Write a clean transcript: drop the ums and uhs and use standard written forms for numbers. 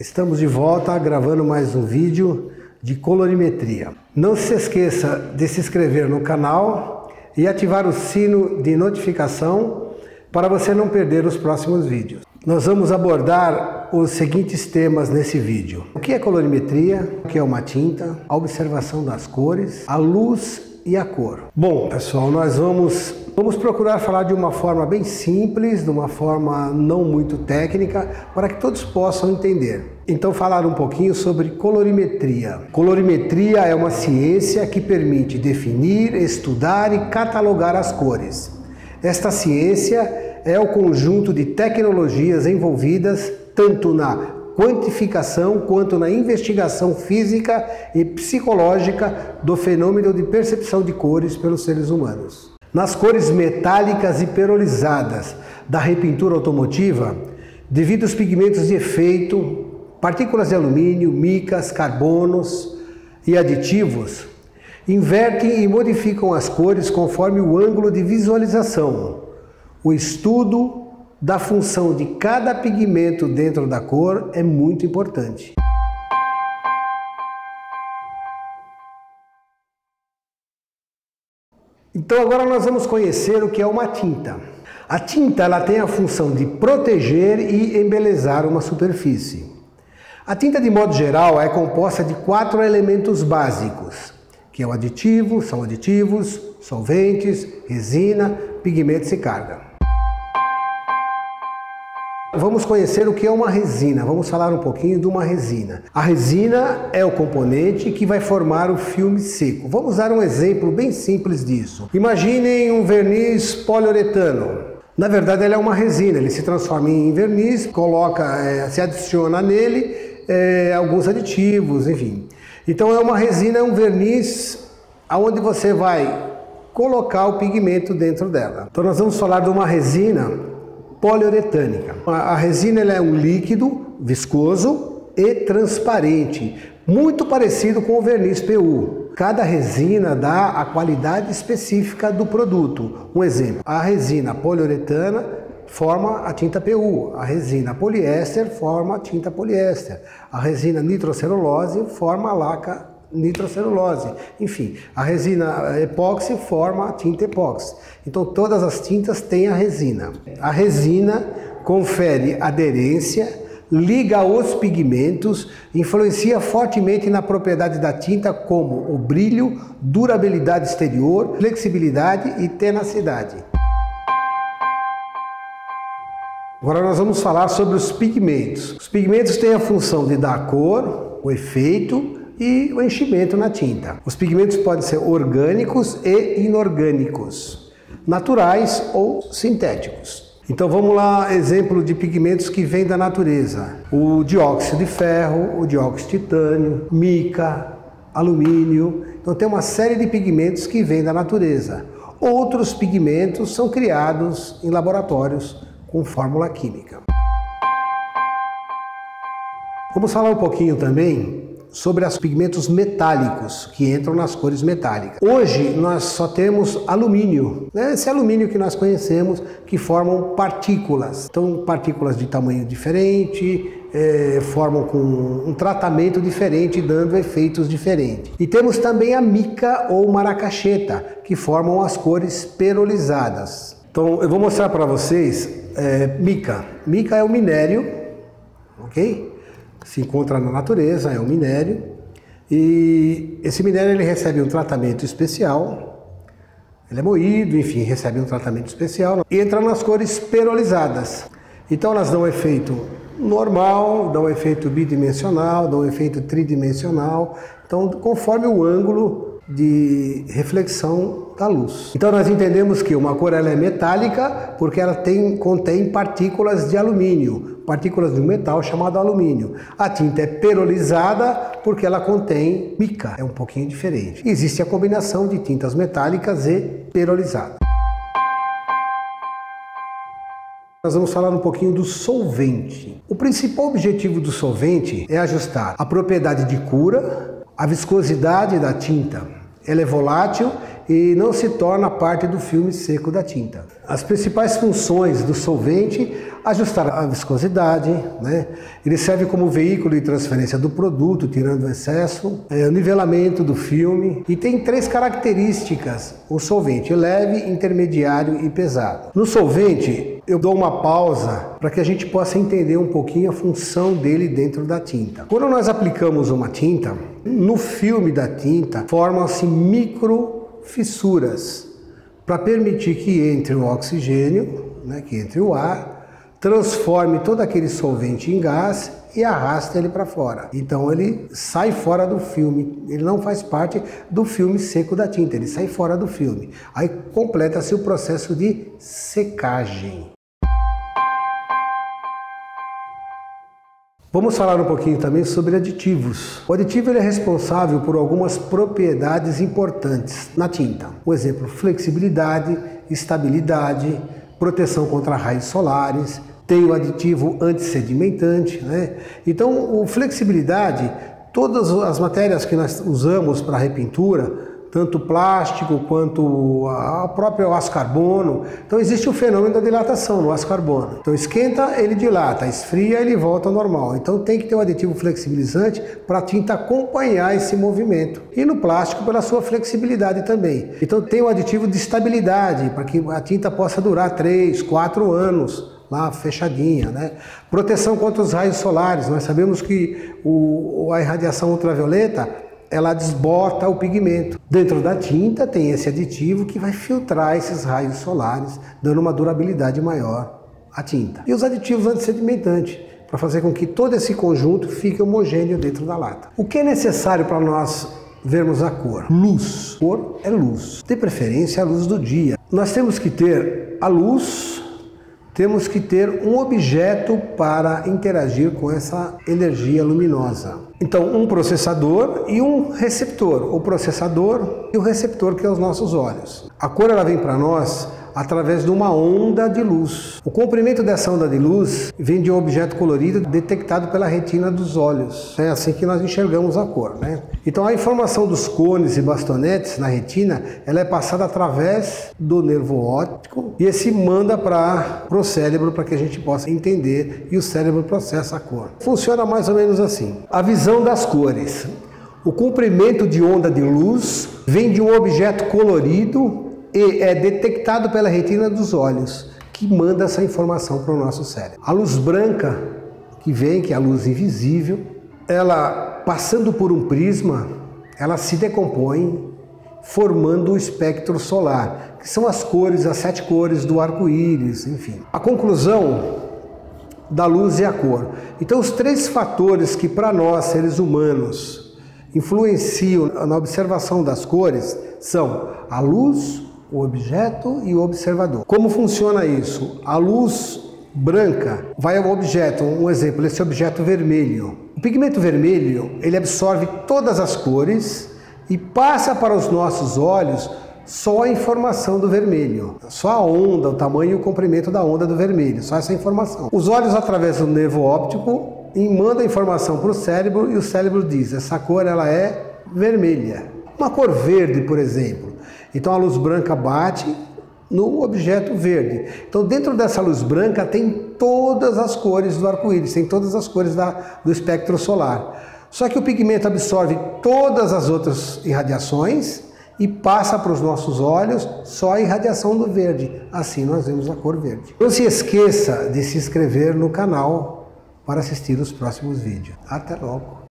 Estamos de volta gravando mais um vídeo de colorimetria. Não se esqueça de se inscrever no canal e ativar o sino de notificação para você não perder os próximos vídeos. Nós vamos abordar os seguintes temas nesse vídeo. O que é colorimetria? O que é uma tinta? A observação das cores, a luz e a cor. Bom, pessoal, nós vamos procurar falar de uma forma bem simples, de uma forma não muito técnica, para que todos possam entender. Então, falar um pouquinho sobre colorimetria. Colorimetria é uma ciência que permite definir, estudar e catalogar as cores. Esta ciência é o conjunto de tecnologias envolvidas tanto na quantificação quanto na investigação física e psicológica do fenômeno de percepção de cores pelos seres humanos. Nas cores metálicas e perolizadas da repintura automotiva, devido aos pigmentos de efeito, partículas de alumínio, micas, carbonos e aditivos, invertem e modificam as cores conforme o ângulo de visualização. O estudo da função de cada pigmento dentro da cor é muito importante. Então agora nós vamos conhecer o que é uma tinta. A tinta ela tem a função de proteger e embelezar uma superfície. A tinta, de modo geral, é composta de 4 elementos básicos, que são aditivos, solventes, resina, pigmentos e carga. Vamos conhecer o que é uma resina, vamos falar um pouquinho de uma resina. A resina é o componente que vai formar o filme seco. Vamos dar um exemplo bem simples disso. Imaginem um verniz poliuretano. Na verdade, ele é uma resina, ele se transforma em verniz, se adiciona nele alguns aditivos, enfim. Então, uma resina é um verniz onde você vai colocar o pigmento dentro dela. Então, nós vamos falar de uma resina poliuretânica. A resina ela é um líquido viscoso e transparente, muito parecido com o verniz PU. Cada resina dá a qualidade específica do produto. Um exemplo, a resina poliuretana forma a tinta PU, a resina poliéster forma a tinta poliéster, a resina nitrocelulose forma a laca nitrocelulose, enfim, a resina epóxi forma a tinta epóxi. Então todas as tintas têm a resina. A resina confere aderência, liga os pigmentos, influencia fortemente na propriedade da tinta como o brilho, durabilidade exterior, flexibilidade e tenacidade. Agora nós vamos falar sobre os pigmentos. Os pigmentos têm a função de dar cor, o efeito e o enchimento na tinta. Os pigmentos podem ser orgânicos e inorgânicos, naturais ou sintéticos. Então vamos lá, exemplo de pigmentos que vêm da natureza. O dióxido de ferro, o dióxido de titânio, mica, alumínio. Então tem uma série de pigmentos que vêm da natureza. Outros pigmentos são criados em laboratórios com fórmula química. Vamos falar um pouquinho também sobre os pigmentos metálicos que entram nas cores metálicas. Hoje nós só temos alumínio, esse alumínio que nós conhecemos, que formam partículas. Então partículas de tamanho diferente, formam com um tratamento diferente, dando efeitos diferentes. E temos também a mica ou maracacheta, que formam as cores perolizadas. Então eu vou mostrar para vocês mica. Mica é um minério, ok? Se encontra na natureza, é um minério, e esse minério ele recebe um tratamento especial, ele é moído, enfim, recebe um tratamento especial, e entra nas cores perolizadas. Então elas dão um efeito normal, dão um efeito bidimensional, dão um efeito tridimensional, então conforme o ângulo de reflexão da luz. Então nós entendemos que uma cor ela é metálica porque ela contém partículas de alumínio, partículas de um metal chamado alumínio. A tinta é perolizada porque ela contém mica, é um pouquinho diferente. Existe a combinação de tintas metálicas e perolizadas. Nós vamos falar um pouquinho do solvente. O principal objetivo do solvente é ajustar a propriedade de cura, a viscosidade da tinta. Ela é volátil e não se torna parte do filme seco da tinta. As principais funções do solvente, ajustar a viscosidade, né? Ele serve como veículo de transferência do produto, tirando o excesso, o nivelamento do filme, e tem 3 características: o solvente leve, intermediário e pesado. No solvente, eu dou uma pausa para que a gente possa entender um pouquinho a função dele dentro da tinta. Quando nós aplicamos uma tinta, no filme da tinta formam-se micro fissuras para permitir que entre o oxigênio, né, que entre o ar, transforme todo aquele solvente em gás e arrasta ele para fora. Então ele sai fora do filme, ele não faz parte do filme seco da tinta, ele sai fora do filme. Aí completa-se o processo de secagem. Vamos falar um pouquinho também sobre aditivos. O aditivo ele é responsável por algumas propriedades importantes na tinta. Um exemplo: flexibilidade, estabilidade, proteção contra raios solares, tem o aditivo antissedimentante, né? Então, o flexibilidade, todas as matérias que nós usamos para repintura, tanto plástico quanto a própria aço carbono, então existe o fenômeno da dilatação no aço carbono. Então esquenta, ele dilata, esfria, ele volta ao normal. Então tem que ter um aditivo flexibilizante para a tinta acompanhar esse movimento. E no plástico pela sua flexibilidade também. Então tem o aditivo de estabilidade, para que a tinta possa durar 3, 4 anos lá fechadinha, né? Proteção contra os raios solares. Nós sabemos que a irradiação ultravioleta ela desbota o pigmento. Dentro da tinta tem esse aditivo que vai filtrar esses raios solares, dando uma durabilidade maior à tinta. E os aditivos antissedimentantes, para fazer com que todo esse conjunto fique homogêneo dentro da lata. O que é necessário para nós vermos a cor? Luz. Cor é luz. De preferência a luz do dia. Nós temos que ter a luz, temos que ter um objeto para interagir com essa energia luminosa. Então, um processador e um receptor. O processador e o receptor, que é os nossos olhos. A cor ela vem para nós através de uma onda de luz. O comprimento dessa onda de luz vem de um objeto colorido detectado pela retina dos olhos. É assim que nós enxergamos a cor, né? Então a informação dos cones e bastonetes na retina, ela é passada através do nervo óptico e esse manda para o cérebro para que a gente possa entender e o cérebro processa a cor. Funciona mais ou menos assim. A visão das cores. O comprimento de onda de luz vem de um objeto colorido e é detectado pela retina dos olhos, que manda essa informação para o nosso cérebro. A luz branca, que é a luz invisível, ela passando por um prisma, ela se decompõe, formando o espectro solar, que são as cores, as 7 cores do arco-íris, enfim. A conclusão da luz é a cor. Então os 3 fatores que para nós, seres humanos, influenciam na observação das cores são a luz, o objeto e o observador. Como funciona isso? A luz branca vai ao objeto, um exemplo, esse objeto vermelho. O pigmento vermelho, ele absorve todas as cores e passa para os nossos olhos só a informação do vermelho, só a onda, o tamanho e o comprimento da onda do vermelho, só essa informação. Os olhos, através do nervo óptico, mandam a informação para o cérebro e o cérebro diz: essa cor ela é vermelha. Uma cor verde, por exemplo. Então a luz branca bate no objeto verde. Então dentro dessa luz branca tem todas as cores do arco-íris, tem todas as cores do espectro solar. Só que o pigmento absorve todas as outras irradiações e passa para os nossos olhos só a irradiação do verde. Assim nós vemos a cor verde. Não se esqueça de se inscrever no canal para assistir os próximos vídeos. Até logo!